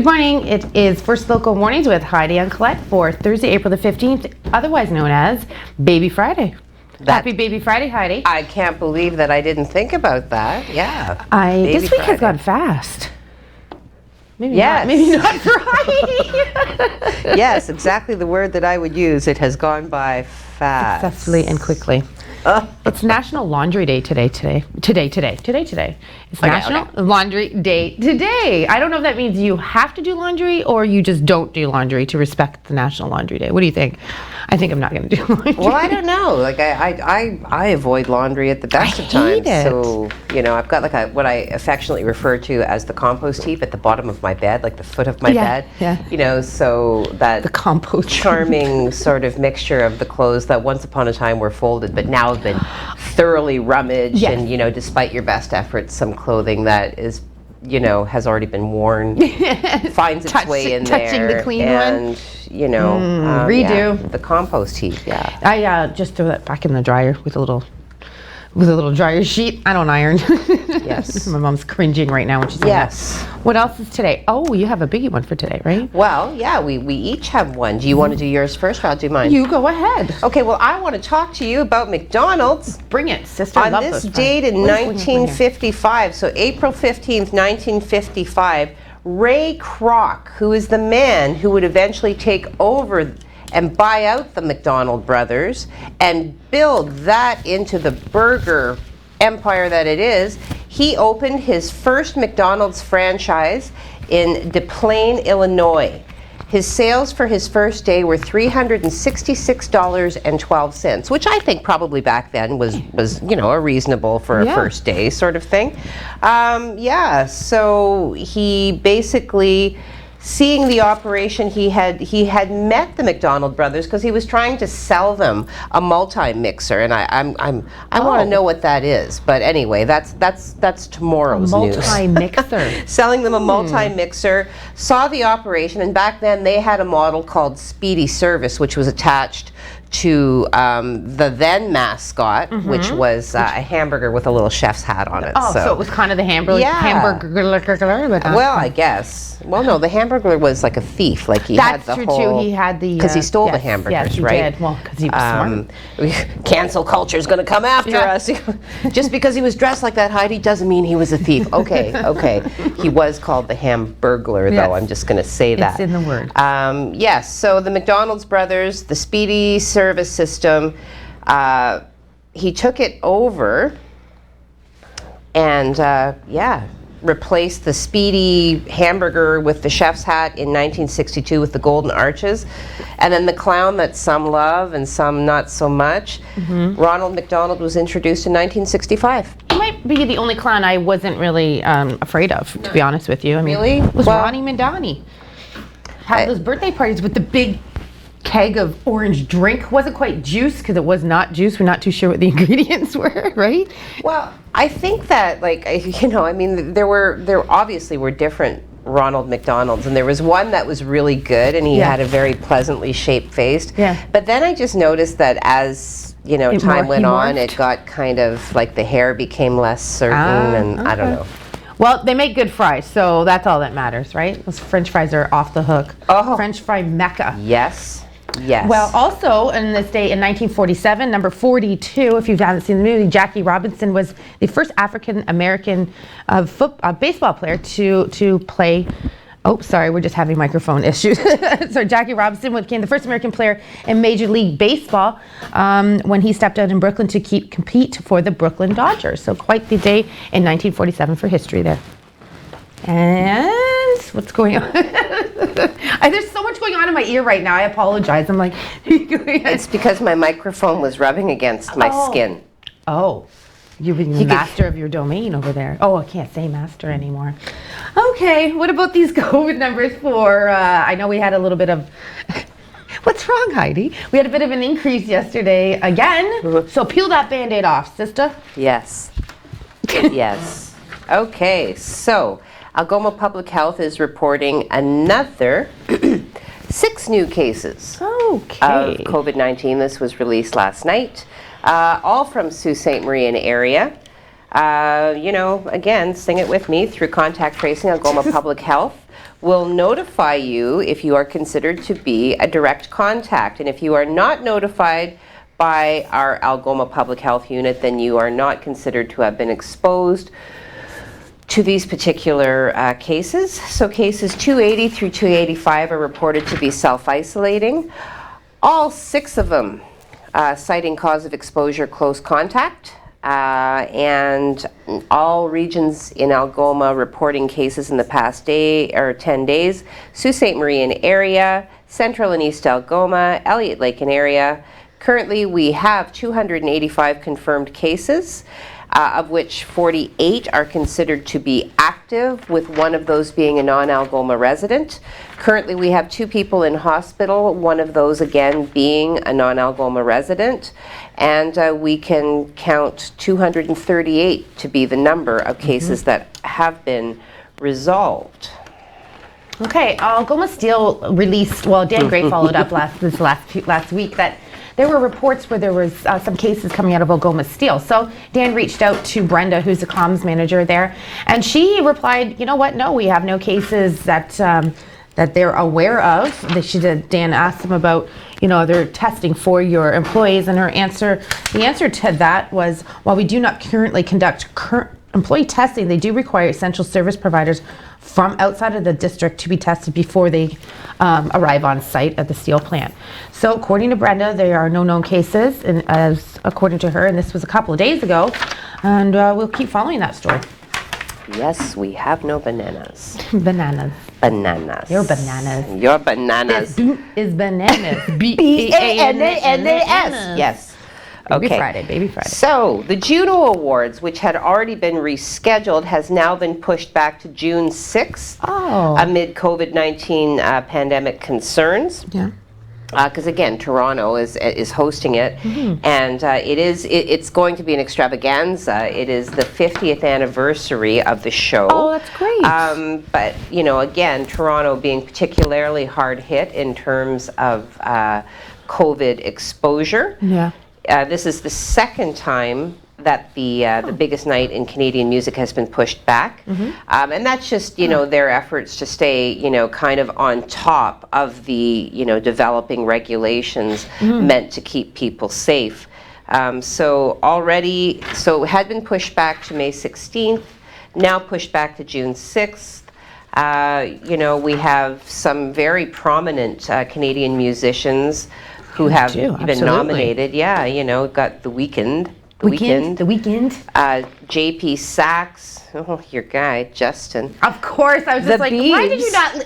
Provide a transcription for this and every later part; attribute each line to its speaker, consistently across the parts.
Speaker 1: Good morning. It is First Local Mornings with Heidi and Colette for Thursday, April the 15th, otherwise known as Baby Friday. Happy Baby Friday, Heidi.
Speaker 2: I can't believe that I didn't think about that. Yeah.
Speaker 1: This week has gone fast. Maybe
Speaker 2: yes.
Speaker 1: Maybe not for Heidi.
Speaker 2: Yes, exactly the word that I would use. It has gone by fast.
Speaker 1: Successfully and quickly. It's National Laundry Day today. It's National Laundry Day today. I don't know if that means you have to do laundry or you just don't do laundry to respect the National Laundry Day. What do you think? I think I'm not going to do laundry.
Speaker 2: Well, I don't know. Like I avoid laundry at the best of times. So, you know, I've got like what I affectionately refer to as the compost heap at the bottom of my bed, like the foot of my bed.
Speaker 1: Yeah.
Speaker 2: You know, so that
Speaker 1: the compost
Speaker 2: charming sort of mixture of the clothes that once upon a time were folded, but now have been thoroughly rummaged.
Speaker 1: Yes.
Speaker 2: And, you know, despite your best efforts, some clothing that is, you know, has already been worn finds its way in there.
Speaker 1: Touching the clean
Speaker 2: and,
Speaker 1: one.
Speaker 2: You know,
Speaker 1: redo.
Speaker 2: Yeah, the compost heap, yeah.
Speaker 1: I just throw that back in the dryer with a little dryer sheet. I don't iron.
Speaker 2: Yes.
Speaker 1: My mom's cringing right now when she's saying
Speaker 2: yes.
Speaker 1: that. What else is today? Oh, you have a biggie one for today, right?
Speaker 2: Well, yeah, we each have one. Do you want to do yours first or I'll do mine?
Speaker 1: You go ahead.
Speaker 2: Okay, well, I want to talk to you about McDonald's.
Speaker 1: Bring it, sister.
Speaker 2: On this date in 1955, so April 15th, 1955, Ray Kroc, who is the man who would eventually take over and buy out the McDonald brothers and build that into the burger empire that it is, he opened his first McDonald's franchise in Des Plaines, Illinois. His sales for his first day were $366.12, which I think probably back then was you know, a reasonable for a first day sort of thing. So he basically, seeing the operation, he had met the McDonald brothers because he was trying to sell them a multi-mixer, and I want to know what that is. But anyway, that's tomorrow's news.
Speaker 1: Multi-mixer.
Speaker 2: Selling them a multi-mixer, saw the operation, and back then they had a model called Speedy Service, which was attached to the then mascot, which was a hamburger with a little chef's hat on it.
Speaker 1: Oh, so it was kind of the hamburger.
Speaker 2: Well, I guess. Well, no, the hamburger was like a thief. Like he
Speaker 1: That's
Speaker 2: had the
Speaker 1: true
Speaker 2: whole.
Speaker 1: Too. He had the
Speaker 2: because he stole the hamburgers,
Speaker 1: yes, he
Speaker 2: right?
Speaker 1: Did. Well, because he was smart.
Speaker 2: Cancel culture is going to come after us. Just because he was dressed like that, Heidi, doesn't mean he was a thief. Okay. He was called the Hamburglar, though. I'm just going to say that.
Speaker 1: It's in the word.
Speaker 2: Yes. So the McDonald's brothers, the Speedy Service system, he took it over, and replaced the Speedy hamburger with the chef's hat in 1962 with the golden arches. And then the clown that some love and some not so much, Ronald McDonald, was introduced in 1965.
Speaker 1: He might be the only clown I wasn't really afraid of, to be honest with you. I mean,
Speaker 2: really?
Speaker 1: Was Ronnie Mandani. Had those birthday parties with the big keg of orange drink. Wasn't quite juice because it was not juice. We're not too sure what the ingredients were, right?
Speaker 2: Well, I think that, like, you know, I mean, there obviously were different Ronald McDonalds, and there was one that was really good, and he had a very pleasantly shaped face.
Speaker 1: Yeah.
Speaker 2: But then I just noticed that as, you know, time went on, it got kind of like the hair became less certain, and I don't know.
Speaker 1: Well, they make good fries, so that's all that matters, right? Those French fries are off the hook.
Speaker 2: Oh.
Speaker 1: French fry mecca.
Speaker 2: Yes. Yes.
Speaker 1: Well, also in this day in 1947, number 42, if you haven't seen the movie, Jackie Robinson was the first African-American baseball player to play. Oh, sorry, we're just having microphone issues. So Jackie Robinson became the first American player in Major League Baseball when he stepped out in Brooklyn to compete for the Brooklyn Dodgers. So quite the day in 1947 for history there. And what's going on? There's so much going on in my ear right now. I apologize. I'm like,
Speaker 2: it's because my microphone was rubbing against my skin.
Speaker 1: Oh, you're being the master of your domain over there. Oh, I can't say master anymore. Okay, what about these COVID numbers for, I know we had a little bit of, what's wrong, Heidi? We had a bit of an increase yesterday again. So peel that Band-Aid off, sister.
Speaker 2: Yes. Yes. Okay, so Algoma Public Health is reporting another 6 new cases of COVID-19. This was released last night, all from Sault Ste. Marie area. You know, again, sing it with me, through contact tracing, Algoma Public Health will notify you if you are considered to be a direct contact. And if you are not notified by our Algoma Public Health Unit, then you are not considered to have been exposed to these particular cases. So cases 280 through 285 are reported to be self-isolating. All 6 of them citing cause of exposure close contact. And all regions in Algoma reporting cases in the past 10 days. Sault Ste. Marie and area, Central and East Algoma, Elliott Lake and area. Currently, we have 285 confirmed cases, of which 48 are considered to be active, with one of those being a non-Algoma resident. Currently, we have 2 people in hospital, one of those again being a non-Algoma resident, and we can count 238 to be the number of cases that have been resolved.
Speaker 1: Okay, Algoma Steel released, well, Dan Gray followed up last week that there were reports where there was some cases coming out of Algoma Steel. So Dan reached out to Brenda, who's the comms manager there, and she replied, you know what, no, we have no cases that that they're aware of. Dan asked them about, you know, their testing for your employees, and the answer to that was, while we do not currently conduct employee testing, they do require essential service providers from outside of the district to be tested before they arrive on site at the steel plant. So according to Brenda, there are no known cases, and as according to her, and this was a couple of days ago, and we'll keep following that story.
Speaker 2: Yes, we have no bananas.
Speaker 1: Bananas.
Speaker 2: Bananas.
Speaker 1: You're bananas.
Speaker 2: You're bananas.
Speaker 1: Is bananas.
Speaker 2: B-A-N-A-N-A-S. Yes.
Speaker 1: Baby
Speaker 2: Okay.
Speaker 1: Friday, Baby Friday.
Speaker 2: So, the Juno Awards, which had already been rescheduled, has now been pushed back to June 6th amid COVID-19 pandemic concerns.
Speaker 1: Yeah.
Speaker 2: Because again, Toronto is hosting it, and it's going to be an extravaganza. It is the 50th anniversary of the show.
Speaker 1: Oh, that's great.
Speaker 2: But you know, again, Toronto being particularly hard hit in terms of COVID exposure.
Speaker 1: Yeah.
Speaker 2: This is the second time that the biggest night in Canadian music has been pushed back. And that's just, you know, their efforts to stay, you know, kind of on top of the, you know, developing regulations meant to keep people safe. So it had been pushed back to May 16th, now pushed back to June 6th. You know, we have some very prominent Canadian musicians who have been nominated. Yeah, you know, got The Weeknd. The Weeknd. JP Sachs. Oh, your guy, Justin.
Speaker 1: Of course, I was just like,
Speaker 2: Biebs.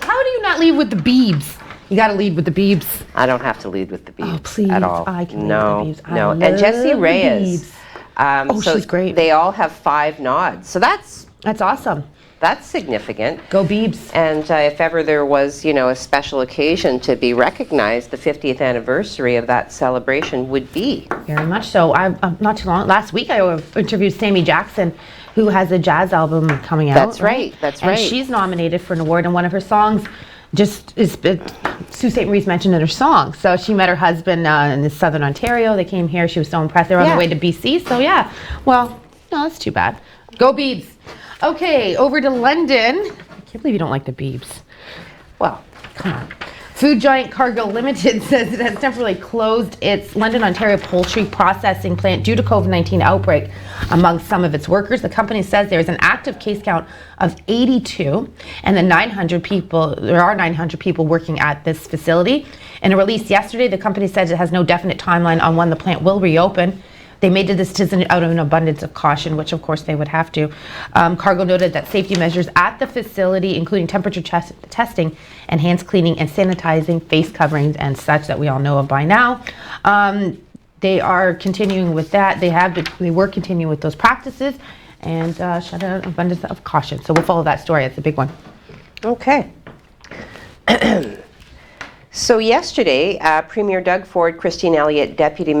Speaker 1: How do you not lead with the Biebs? You got to lead with the Biebs.
Speaker 2: I don't have to lead with the Biebs
Speaker 1: please.
Speaker 2: at all.
Speaker 1: I can
Speaker 2: no,
Speaker 1: lead with the Biebs.
Speaker 2: no.
Speaker 1: I
Speaker 2: And Jessie
Speaker 1: love
Speaker 2: Reyes.
Speaker 1: the
Speaker 2: So
Speaker 1: she's great.
Speaker 2: They all have 5 nods. So that's
Speaker 1: awesome.
Speaker 2: That's significant.
Speaker 1: Go Biebs.
Speaker 2: And if ever there was, you know, a special occasion to be recognized, the 50th anniversary of that celebration would be.
Speaker 1: Very much so. Not too long. Last week I interviewed Sammy Jackson, who has a jazz album coming out.
Speaker 2: That's right. That's right.
Speaker 1: And she's nominated for an award, and one of her songs just is Sault Ste. Marie's mentioned in her song. So she met her husband in Southern Ontario. They came here. She was so impressed. They were on their way to BC. So yeah. Well, no, that's too bad. Go Biebs. Okay, over to London. I can't believe you don't like the Biebs.
Speaker 2: Well,
Speaker 1: come on. Food giant Cargill Limited says it has temporarily closed its London, Ontario poultry processing plant due to COVID-19 outbreak among some of its workers. The company says there is an active case count of 82, and there are 900 people working at this facility. In a release yesterday, the company says it has no definite timeline on when the plant will reopen. They made the decision out of an abundance of caution, which of course they would have to. Cargill noted that safety measures at the facility, including temperature testing and hands cleaning and sanitizing, face coverings and such that we all know of by now. They are continuing with that. They were continuing with those practices and shut out an abundance of caution. So we'll follow that story. It's a big one.
Speaker 2: Okay. So yesterday, Premier Doug Ford, Christine Elliott, Deputy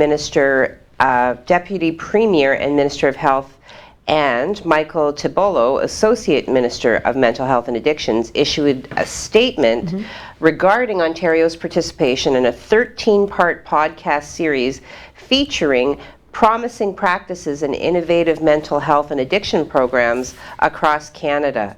Speaker 2: Premier and Minister of Health, and Michael Tibolo, Associate Minister of Mental Health and Addictions, issued a statement regarding Ontario's participation in a 13-part podcast series featuring promising practices and innovative mental health and addiction programs across Canada.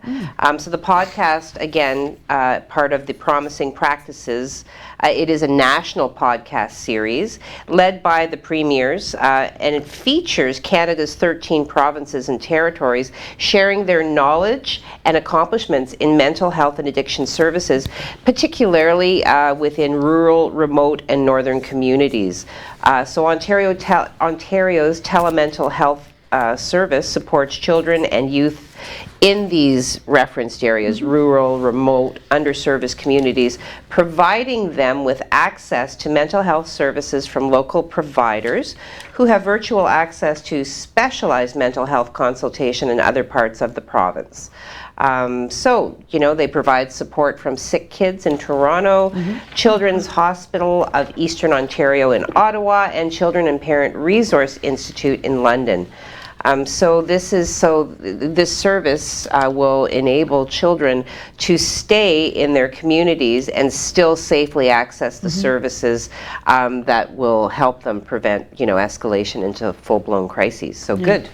Speaker 2: So the podcast, again, part of the Promising Practices, it is a national podcast series led by the premiers, and it features Canada's 13 provinces and territories sharing their knowledge and accomplishments in mental health and addiction services, particularly within rural, remote, and northern communities. So Ontario's telemental health service supports children and youth in these referenced areas, rural, remote, underserviced communities, providing them with access to mental health services from local providers who have virtual access to specialized mental health consultation in other parts of the province. So, they provide support from Sick Kids in Toronto, Children's Hospital of Eastern Ontario in Ottawa, and Children and Parent Resource Institute in London. So this service will enable children to stay in their communities and still safely access the services that will help them prevent, escalation into full-blown crises. So good.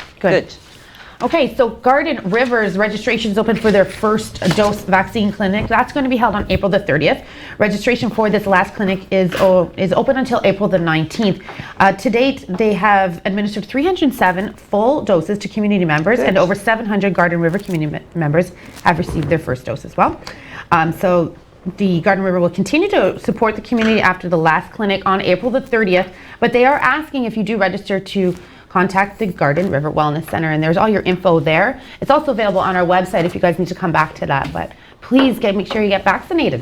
Speaker 1: Okay, so Garden River's registration is open for their first dose vaccine clinic. That's going to be held on April the 30th. Registration for this last clinic is open until April the 19th. To date, they have administered 307 full doses to community members, and over 700 Garden River community members have received their first dose as well. So the Garden River will continue to support the community after the last clinic on April the 30th, but they are asking if you do register to contact the Garden River Wellness Center, and there's all your info there. It's also available on our website if you guys need to come back to that, but please make sure you get vaccinated.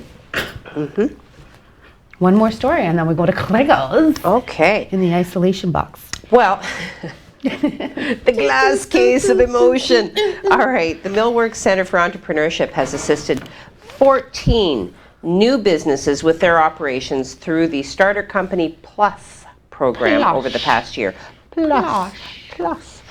Speaker 1: One more story, and then we go to Clego's.
Speaker 2: Okay.
Speaker 1: In the isolation box.
Speaker 2: Well, the glass case of emotion. All right, the Millworks Center for Entrepreneurship has assisted 14 new businesses with their operations through the Starter Company Plus program over the past year. Plus.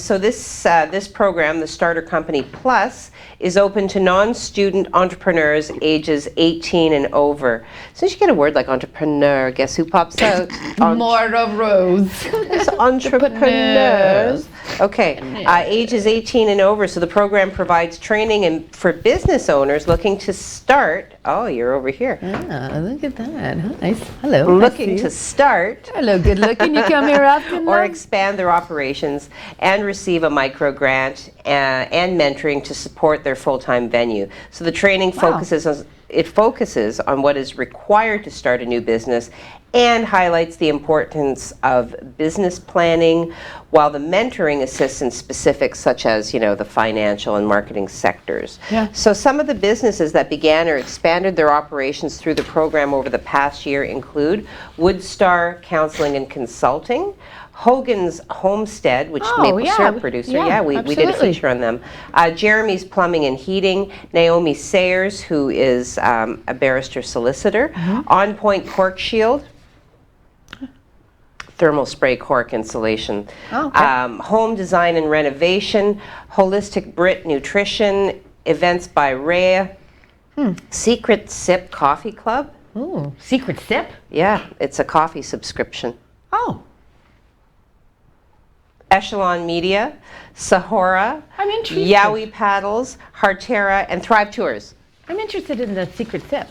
Speaker 2: So this program, the Starter Company Plus, is open to non-student entrepreneurs ages 18 and over. So you get a word like entrepreneur, guess who pops out?
Speaker 1: Moira Rose.
Speaker 2: It's entrepreneurs. Okay, ages 18 and over. So the program provides training for business owners looking to start. Oh, you're over here.
Speaker 1: Ah, look at that. Nice. Hello.
Speaker 2: Looking to start.
Speaker 1: Hello, good looking. You come here often?
Speaker 2: Or expand their operations and receive a micro grant and mentoring to support their full-time venue. So the training focuses on what is required to start a new business and highlights the importance of business planning, while the mentoring assists in specifics such as, the financial and marketing sectors.
Speaker 1: Yeah.
Speaker 2: So some of the businesses that began or expanded their operations through the program over the past year include Woodstar Counseling and Consulting, Hogan's Homestead, which maple syrup producer. We did a feature on them. Jeremy's Plumbing and Heating, Naomi Sayers, who is a barrister solicitor, On Point Cork Shield, thermal spray cork insulation, home design and renovation, Holistic Brit Nutrition, Events by Rhea, Secret Sip Coffee Club.
Speaker 1: Ooh, Secret Sip?
Speaker 2: Yeah, it's a coffee subscription.
Speaker 1: Oh.
Speaker 2: Echelon Media, Sahara,
Speaker 1: I'm interested.
Speaker 2: Yowie Paddles, Heartera, and Thrive Tours.
Speaker 1: I'm interested in the Secret Sip.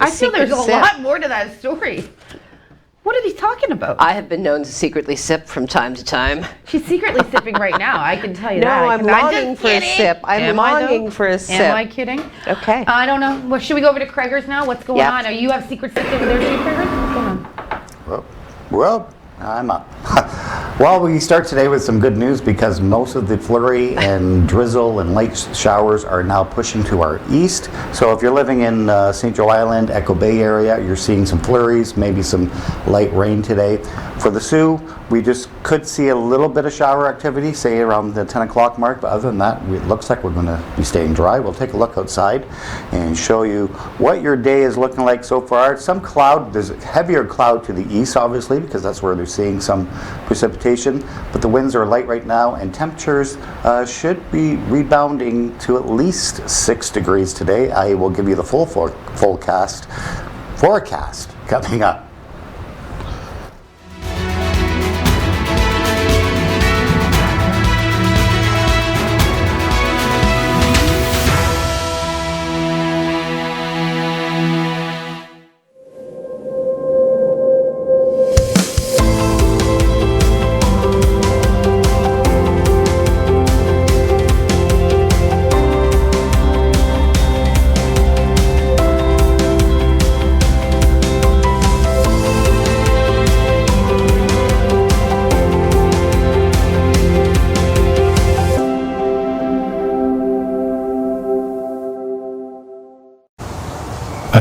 Speaker 1: I feel there's a lot more to that story. What are they talking about?
Speaker 2: I have been known to secretly sip from time to time.
Speaker 1: She's secretly sipping right now, I can tell you
Speaker 2: No,
Speaker 1: that.
Speaker 2: I'm longing for a sip. I'm longing for a sip.
Speaker 1: Am I kidding?
Speaker 2: Okay.
Speaker 1: I don't know. Well, should we go over to Craigers now? What's going on? Are you have Secret Sips over there too, Craigers? What's going on?
Speaker 3: Well, I'm up. Well, we start today with some good news because most of the flurry and drizzle and light showers are now pushing to our east. So if you're living in St. Joe Island, Echo Bay area, you're seeing some flurries, maybe some light rain today. For the Sioux, we just could see a little bit of shower activity, say around the 10 o'clock mark, but other than that, it looks like we're going to be staying dry. We'll take a look outside and show you what your day is looking like so far. Some cloud, there's heavier cloud to the east, obviously, because that's where they're seeing some precipitation, but the winds are light right now, and temperatures should be rebounding to at least 6 degrees today. I will give you the full forecast coming up.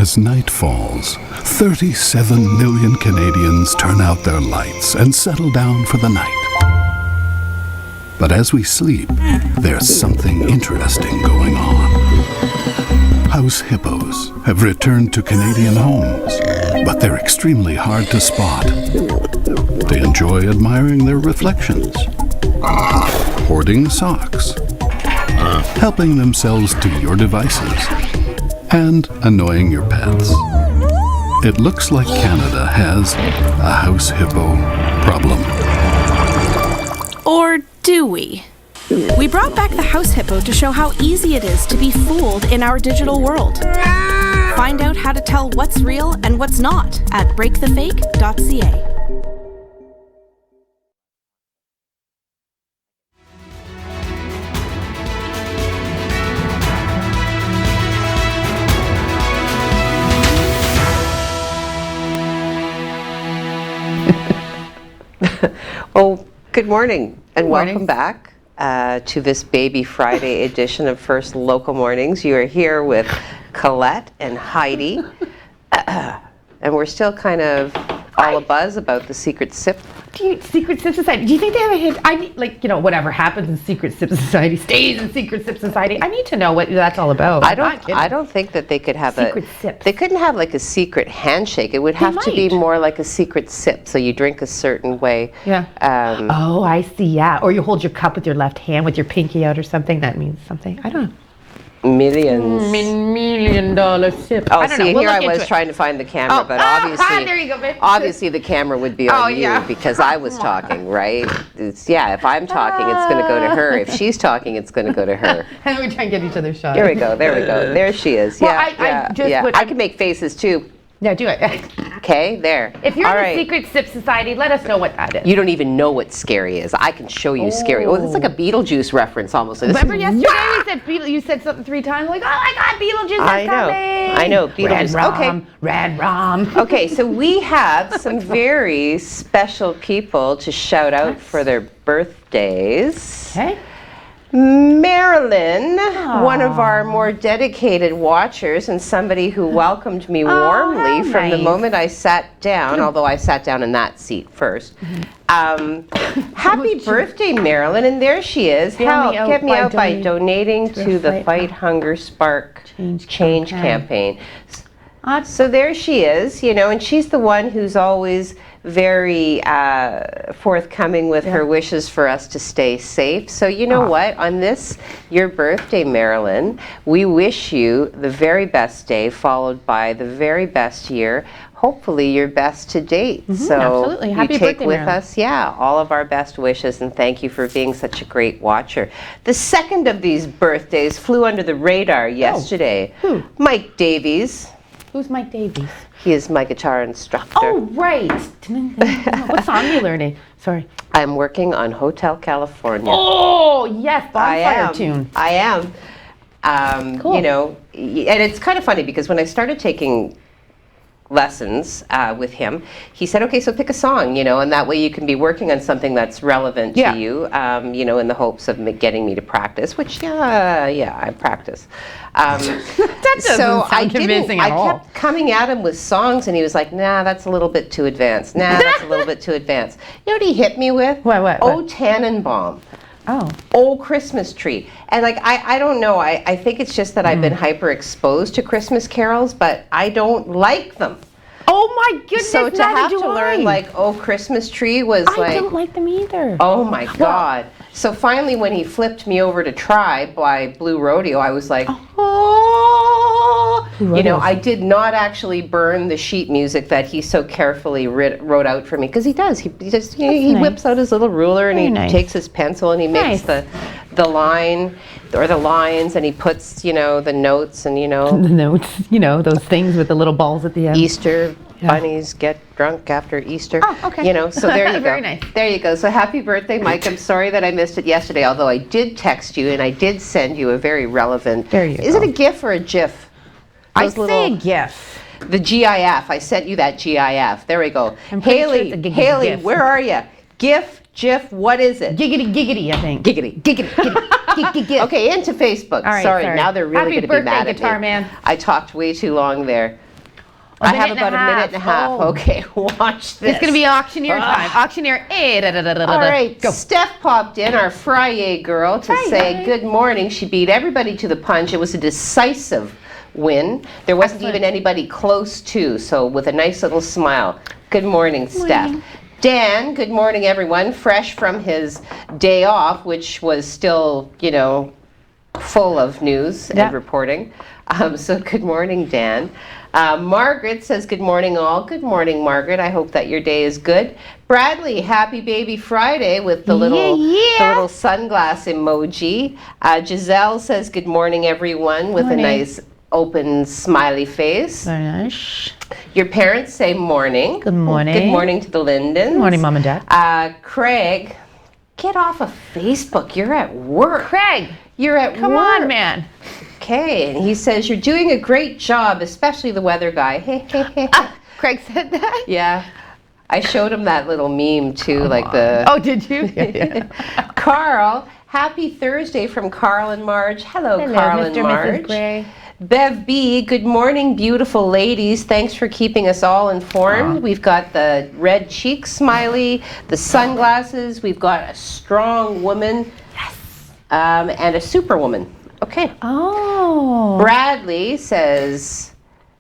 Speaker 4: As night falls, 37 million Canadians turn out their lights and settle down for the night. But as we sleep, there's something interesting going on. House hippos have returned to Canadian homes, but they're extremely hard to spot. They enjoy admiring their reflections, hoarding socks, helping themselves to your devices, and annoying your pets. It looks like Canada has a house hippo problem.
Speaker 5: Or do we? We brought back the house hippo to show how easy it is to be fooled in our digital world. Find out how to tell what's real and what's not at breakthefake.ca.
Speaker 2: Oh, good morning and
Speaker 1: morning.
Speaker 2: welcome back to this Baby Friday edition of First Local Mornings. You are here with Colette and Heidi, and we're still kind of all abuzz about the Secret Sip.
Speaker 1: Secret Sip Society. Do you think they have a hint? I need, like, you know, whatever happens in Secret Sip Society stays in Secret Sip Society. I need to know what that's all about.
Speaker 2: I don't think that they could have
Speaker 1: Secret sip.
Speaker 2: They couldn't have like a secret handshake. It would have to be
Speaker 1: might.
Speaker 2: more like a secret sip. So you drink a certain way.
Speaker 1: Yeah. Oh, I see. Yeah. Or you hold your cup with your left hand with your pinky out or something. That means something. I don't know.
Speaker 2: Millions.
Speaker 1: $1 million sip.
Speaker 2: Oh,
Speaker 1: I don't
Speaker 2: see,
Speaker 1: know. We'll
Speaker 2: here I
Speaker 1: look
Speaker 2: was
Speaker 1: into it.
Speaker 2: trying to find the camera, but
Speaker 1: there you go, babe.
Speaker 2: obviously the camera would be on you
Speaker 1: yeah.
Speaker 2: because I was talking, right? Yeah, if I'm talking, it's going to go to her. If she's talking, it's going to go to her.
Speaker 1: And we try and get each other shot.
Speaker 2: There we go. There she is.
Speaker 1: Well,
Speaker 2: Yeah. I can make faces too.
Speaker 1: Yeah, do it.
Speaker 2: Okay, there.
Speaker 1: If you're
Speaker 2: All
Speaker 1: in
Speaker 2: right.
Speaker 1: the Secret Sip Society, let us know what that is.
Speaker 2: You don't even know what scary is. I can show you scary. Oh, it's like a Beetlejuice reference almost. This
Speaker 1: Remember
Speaker 2: is-
Speaker 1: yesterday you said something 3 times like, oh my God, Beetlejuice is coming.
Speaker 2: I know. Beetlejuice.
Speaker 1: Red Rom.
Speaker 2: Okay, so we have some very special people to shout out for their birthdays.
Speaker 1: Okay.
Speaker 2: Marilyn, one of our more dedicated watchers and somebody who welcomed me warmly
Speaker 1: how
Speaker 2: from the
Speaker 1: nice.
Speaker 2: moment I sat down, although I sat down in that seat first. Happy birthday, Marilyn, and there she is. Get me out by donating to the Fight Hunger Spark Change campaign. So there she is, you know, and she's the one who's always very forthcoming with her wishes for us to stay safe. So you know what? On this, your birthday, Marilyn, we wish you the very best day, followed by the very best year. Hopefully your best to date. So
Speaker 1: absolutely. Happy
Speaker 2: you take
Speaker 1: birthday,
Speaker 2: with
Speaker 1: Marilyn.
Speaker 2: us, all of our best wishes, and thank you for being such a great watcher. The second of these birthdays flew under the radar yesterday.
Speaker 1: Who?
Speaker 2: Mike Davies.
Speaker 1: Who's Mike Davies?
Speaker 2: He is my guitar instructor.
Speaker 1: Oh, right. What song are you learning? Sorry.
Speaker 2: I'm working on Hotel California.
Speaker 1: Oh, yes.
Speaker 2: I
Speaker 1: Bonfire
Speaker 2: am.
Speaker 1: tune.
Speaker 2: I am.
Speaker 1: Cool.
Speaker 2: You know, and it's kind of funny because when I started taking lessons with him, he said, okay, so pick a song, you know, and that way you can be working on something that's relevant to you, you know, in the hopes of getting me to practice, which, I practice.
Speaker 1: That doesn't sound convincing at all.
Speaker 2: I kept coming at him with songs, and he was like, nah, that's a little bit too advanced. Nah, that's a little bit too advanced. You know what he hit me with?
Speaker 1: What?
Speaker 2: Oh, Tannenbaum. Oh, Christmas Tree. And like, I don't know, I think it's just that I've been hyper exposed to Christmas carols, but I don't like them.
Speaker 1: Oh my goodness,
Speaker 2: So to have to learn like, oh, Christmas Tree was
Speaker 1: I don't like them either.
Speaker 2: oh my God. So finally when he flipped me over to Tribe by Blue Rodeo, I was like, oh. You know, I did not actually burn the sheet music that he so carefully wrote out for me, because he does. He just he whips out his little ruler and he takes his pencil and he makes the line or the lines, and he puts, you know, the notes and, you know,
Speaker 1: The notes, you know, those things with the little balls at the end.
Speaker 2: Easter bunnies get drunk after Easter.
Speaker 1: Oh, okay.
Speaker 2: You know, so there you go.
Speaker 1: Very nice.
Speaker 2: There you go. So happy birthday, Mike. I'm sorry that I missed it yesterday, although I did text you and I did send you a very relevant.
Speaker 1: There you
Speaker 2: Is
Speaker 1: go.
Speaker 2: it a GIF or a GIF?
Speaker 1: I
Speaker 2: Those
Speaker 1: say GIF.
Speaker 2: The GIF. I sent you that GIF. There we go.
Speaker 1: I'm pretty sure
Speaker 2: Haley,
Speaker 1: it's a
Speaker 2: Haley,
Speaker 1: GIF.
Speaker 2: where are you? GIF, what is it?
Speaker 1: Giggity, I think.
Speaker 2: Giggity.
Speaker 1: Giggity.
Speaker 2: Okay, into Facebook.
Speaker 1: All right,
Speaker 2: sorry,
Speaker 1: sorry.
Speaker 2: now they're really
Speaker 1: Happy
Speaker 2: going to be mad
Speaker 1: birthday,
Speaker 2: at
Speaker 1: Guitar
Speaker 2: me.
Speaker 1: Man.
Speaker 2: I talked way too long there. I have about a minute and a half.
Speaker 1: Oh.
Speaker 2: Okay, watch this.
Speaker 1: It's going to be auctioneer time. Auctioneer A.
Speaker 2: All right,
Speaker 1: Go.
Speaker 2: Steph popped in, our Friday girl, to say good morning. She beat everybody to the punch. It was a decisive win. There wasn't even anybody close to, so with a nice little smile. Good morning, Steph. Dan, good morning, everyone. Fresh from his day off, which was still, you know, full of news and reporting. So good morning, Dan. Margaret says, good morning, all. Good morning, Margaret. I hope that your day is good. Bradley, happy baby Friday with the little sunglass emoji. Giselle says, good morning, everyone, with a nice open smiley face.
Speaker 1: Very nice.
Speaker 2: Your parents say morning.
Speaker 1: Good morning.
Speaker 2: Good morning to the Lindens.
Speaker 1: Good morning, Mom and Dad.
Speaker 2: Craig, get off of Facebook. You're at work.
Speaker 1: Craig,
Speaker 2: you're at work.
Speaker 1: Come on, man.
Speaker 2: Okay, and he says, you're doing a great job, especially the weather guy. Hey, hey, hey.
Speaker 1: Craig said that?
Speaker 2: Yeah. I showed him that little meme, too, like the...
Speaker 1: Oh, did you? Yeah.
Speaker 2: Carl, happy Thursday from Carl and Marge. Hello, Carl
Speaker 1: Mr.
Speaker 2: and Marge.
Speaker 1: Mrs. Gray.
Speaker 2: Bev B, good morning, beautiful ladies. Thanks for keeping us all informed. We've got the red cheek smiley, the sunglasses. We've got a strong woman and a superwoman. Okay.
Speaker 1: Oh.
Speaker 2: Bradley says,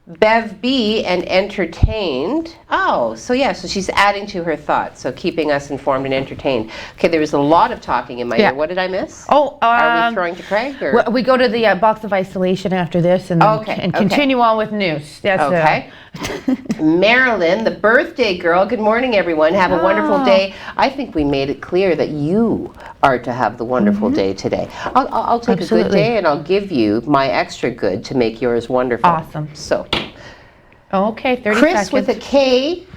Speaker 2: Bev B and entertained. Oh, so yeah, so she's adding to her thoughts, so keeping us informed and entertained. Okay, there was a lot of talking in my ear. What did I miss?
Speaker 1: Oh,
Speaker 2: are we throwing to Craig? Or?
Speaker 1: We go to the box of isolation after this and, continue on with news. That's,
Speaker 2: okay. Marilyn, the birthday girl. Good morning, everyone. Have a wonderful day. I think we made it clear that you are to have the wonderful day today. I'll take a good day and I'll give you my extra good to make yours wonderful.
Speaker 1: Awesome.
Speaker 2: So.
Speaker 1: Okay, 30
Speaker 2: Chris
Speaker 1: seconds.
Speaker 2: with a K.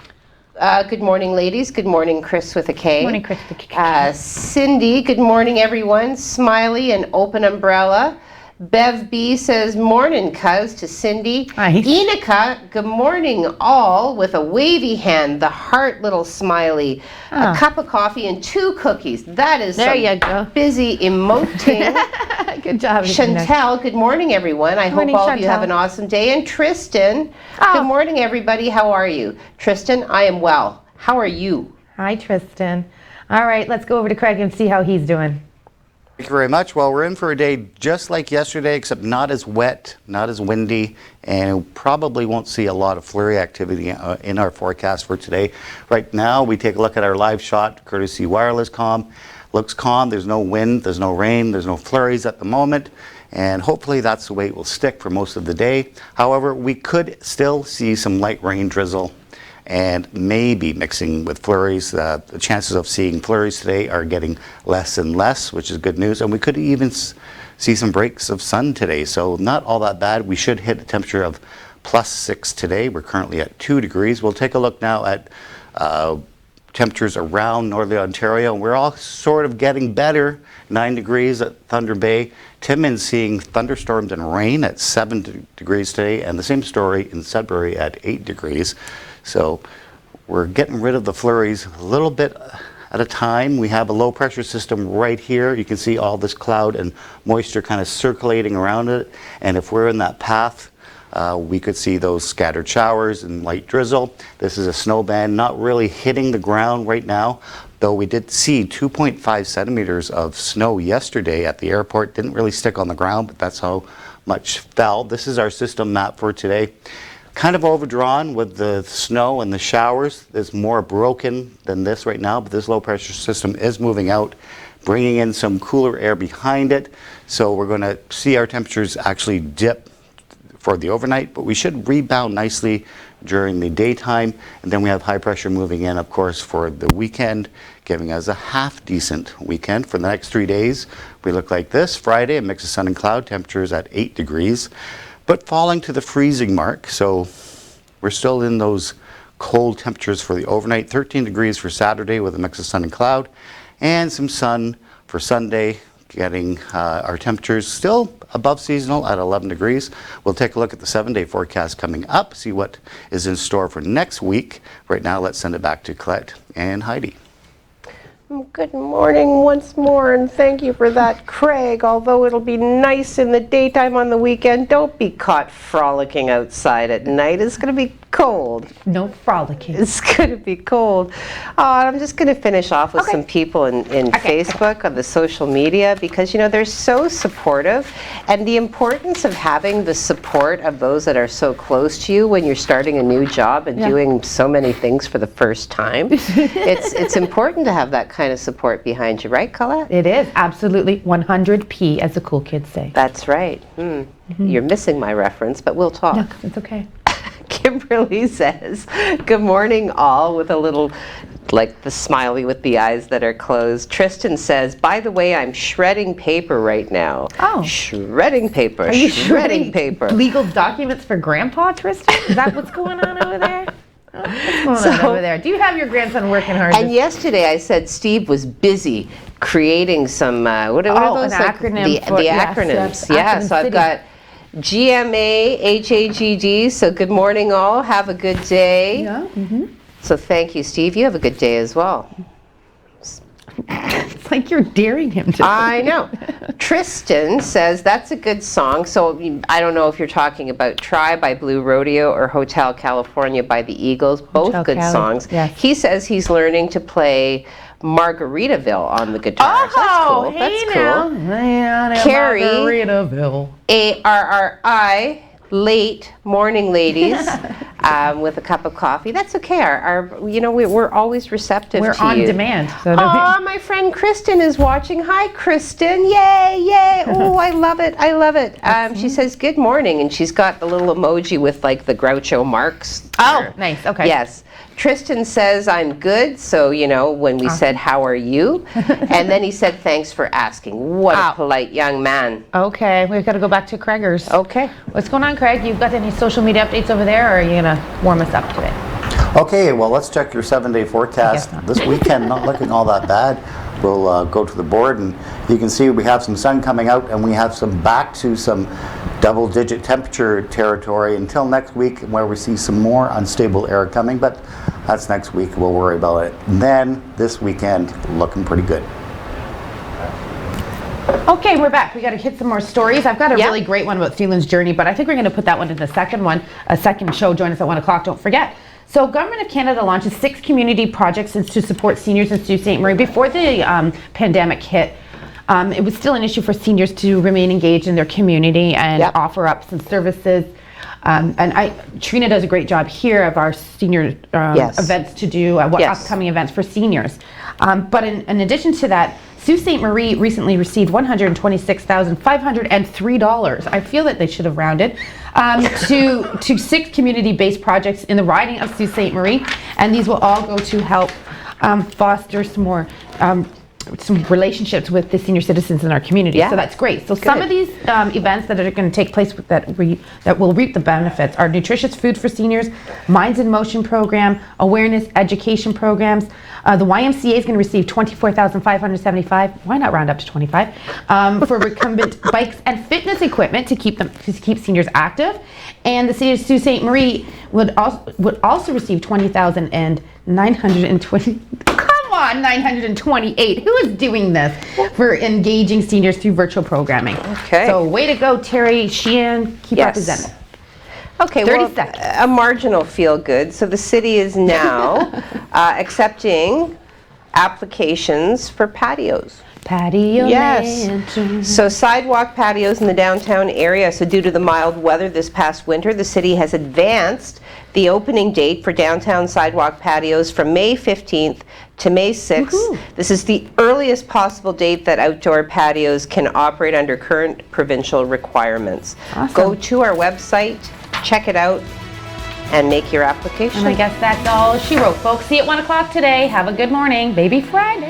Speaker 2: Good morning, ladies. Good morning, Chris with a K.
Speaker 1: Good morning, Chris with a K.
Speaker 2: Cindy, good morning, everyone. Smiley and open umbrella. Bev B says, morning, cuz, to Cindy.
Speaker 1: Nice.
Speaker 2: Enika, good morning, all, with a wavy hand, the heart little smiley, a cup of coffee, and 2 cookies. That is
Speaker 1: there you go.
Speaker 2: Busy emoting.
Speaker 1: Good job.
Speaker 2: Chantel, good morning, everyone. I hope all of you have an awesome day. And Tristan, good morning, everybody. How are you? Tristan, I am well. How are you?
Speaker 1: Hi, Tristan. All right, let's go over to Craig and see how he's doing.
Speaker 3: Thank you very much. Well, we're in for a day just like yesterday, except not as wet, not as windy, and probably won't see a lot of flurry activity in our forecast for today. Right now, we take a look at our live shot, courtesy Wireless Com. Looks calm. There's no wind, there's no rain, there's no flurries at the moment, and hopefully that's the way it will stick for most of the day. However, we could still see some light rain drizzle and maybe mixing with flurries. The chances of seeing flurries today are getting less and less, which is good news. And we could even see some breaks of sun today. So not all that bad. We should hit a temperature of +6 today. We're currently at 2 degrees. We'll take a look now at temperatures around northern Ontario. We're all sort of getting better. 9 degrees at Thunder Bay. Timmins seeing thunderstorms and rain at 7 degrees today. And the same story in Sudbury at 8 degrees. So we're getting rid of the flurries a little bit at a time. We have a low pressure system right here. You can see all this cloud and moisture kind of circulating around it. And if we're in that path, we could see those scattered showers and light drizzle. This is a snow band, not really hitting the ground right now, though we did see 2.5 centimeters of snow yesterday at the airport. Didn't really stick on the ground, but that's how much fell. This is our system map for today. Kind of overdrawn with the snow and the showers. There's more broken than this right now, but this low pressure system is moving out, bringing in some cooler air behind it. So we're going to see our temperatures actually dip for the overnight, but we should rebound nicely during the daytime. And then we have high pressure moving in, of course, for the weekend, giving us a half decent weekend. For the next 3 days, we look like this. Friday, a mix of sun and cloud, temperatures at 8 degrees. But falling to the freezing mark, so we're still in those cold temperatures for the overnight. 13 degrees for Saturday with a mix of sun and cloud, and some sun for Sunday, getting our temperatures still above seasonal at 11 degrees. We'll take a look at the 7-day forecast coming up, see what is in store for next week. Right now, let's send it back to Colette and Heidi.
Speaker 2: Good morning once more, and thank you for that, Craig. Although it'll be nice in the daytime on the weekend, don't be caught frolicking outside at night. It's going to be cold.
Speaker 1: No frolicking.
Speaker 2: It's going to be cold. I'm just going to finish off with some people in Facebook, on the social media, because, you know, they're so supportive. And the importance of having the support of those that are so close to you when you're starting a new job and doing so many things for the first time. It's important to have that kind of support behind you, right, Colette?
Speaker 1: It is, absolutely. 100p, as the cool kids say.
Speaker 2: That's right. You're missing my reference, but we'll talk.
Speaker 1: No, it's okay.
Speaker 2: Kimberly says, good morning all, with a little, like the smiley with the eyes that are closed. Tristan says, by the way, I'm shredding paper right now.
Speaker 1: Oh.
Speaker 2: Shredding paper.
Speaker 1: Are you
Speaker 2: shredding paper.
Speaker 1: Legal documents for Grandpa, Tristan? Is that what's going on over there? What's going on over there? Do you have your grandson working hard?
Speaker 2: And yesterday I said Steve was busy creating some, what are those?
Speaker 1: An acronym
Speaker 2: the
Speaker 1: yes,
Speaker 2: acronyms.
Speaker 1: Acronym
Speaker 2: So I've
Speaker 1: City.
Speaker 2: got GMA, HAGD. So good morning all. Have a good day.
Speaker 1: Yeah.
Speaker 2: So thank you, Steve. You have a good day as well.
Speaker 1: It's like you're daring him to.
Speaker 2: I know. Tristan says that's a good song. So I don't know if you're talking about Try by Blue Rodeo or Hotel California by the Eagles. Both
Speaker 1: Hotel
Speaker 2: good
Speaker 1: Cali,
Speaker 2: songs.
Speaker 1: yes.
Speaker 2: He sa's he's learning to play Margaritaville on the guitar. So that's cool.
Speaker 1: Hey
Speaker 2: That's
Speaker 1: now.
Speaker 2: cool.
Speaker 1: Now.
Speaker 2: Carrie.
Speaker 1: Margaritaville.
Speaker 2: ARRI, late morning ladies, with a cup of coffee. That's okay. We're always receptive
Speaker 1: We're
Speaker 2: to
Speaker 1: on
Speaker 2: you.
Speaker 1: demand. So
Speaker 2: My friend Kristen is watching. Hi, Kristen. Yay, yay. Oh, I love it. I love it. She says, good morning, and she's got the little emoji with, like, the Groucho Marx.
Speaker 1: Oh, nice. Okay.
Speaker 2: Yes. Tristan says, I'm good. So, you know, when we said, how are you? And then he said, thanks for asking. What a polite young man.
Speaker 1: Okay, we've got to go back to Craigers.
Speaker 2: Okay.
Speaker 1: What's going on, Craig? You've got any social media updates over there, or are you going to warm us up today?
Speaker 3: Okay, well, let's check your 7-day forecast. This weekend, not looking all that bad. We'll go to the board, and you can see we have some sun coming out, and we have some back to some double-digit temperature territory until next week, where we see some more unstable air coming, but that's next week. We'll worry about it. And then this weekend, looking pretty good.
Speaker 1: Okay, we're back. We got to hit some more stories. I've got a really great one about Sealand's journey, but I think we're going to put that one in the second one, a second show. Join us at 1 o'clock. Don't forget. So Government of Canada launches 6 community projects to support seniors in Sault Ste. Marie. Before the pandemic hit, it was still an issue for seniors to remain engaged in their community and offer up some services. Trina does a great job here of our senior events to do, upcoming events for seniors. But in addition to that, Sault Ste. Marie recently received $126,503. I feel that they should have rounded to 6 community-based projects in the riding of Sault Ste. Marie, and these will all go to help foster some relationships with the senior citizens in our community. So that's great. So some of these events that are going to take place that will reap the benefits are nutritious food for seniors, Minds in Motion program, awareness education programs. The YMCA is going to receive $24,575. Why not round up to 25 for recumbent bikes and fitness equipment to keep seniors active. And the city of Sault Ste. Marie would also receive $20,920. 928. Who is doing this for engaging seniors through virtual programming?
Speaker 2: Okay.
Speaker 1: So way to go, Terry Sheehan. Keep representing.
Speaker 2: Okay,
Speaker 1: 30 seconds.
Speaker 2: A marginal feel good. So the city is now accepting applications for patios.
Speaker 1: Patio
Speaker 2: Yes.
Speaker 1: lantern.
Speaker 2: So sidewalk patios in the downtown area. So due to the mild weather this past winter, the city has advanced the opening date for downtown sidewalk patios from May 15th to May 6th.
Speaker 1: Woohoo.
Speaker 2: This is the earliest possible date that outdoor patios can operate under current provincial requirements.
Speaker 1: Awesome.
Speaker 2: Go to our website, check it out, and make your application.
Speaker 1: And I guess that's all she wrote, folks. See you at 1 o'clock today. Have a good morning. Baby Friday.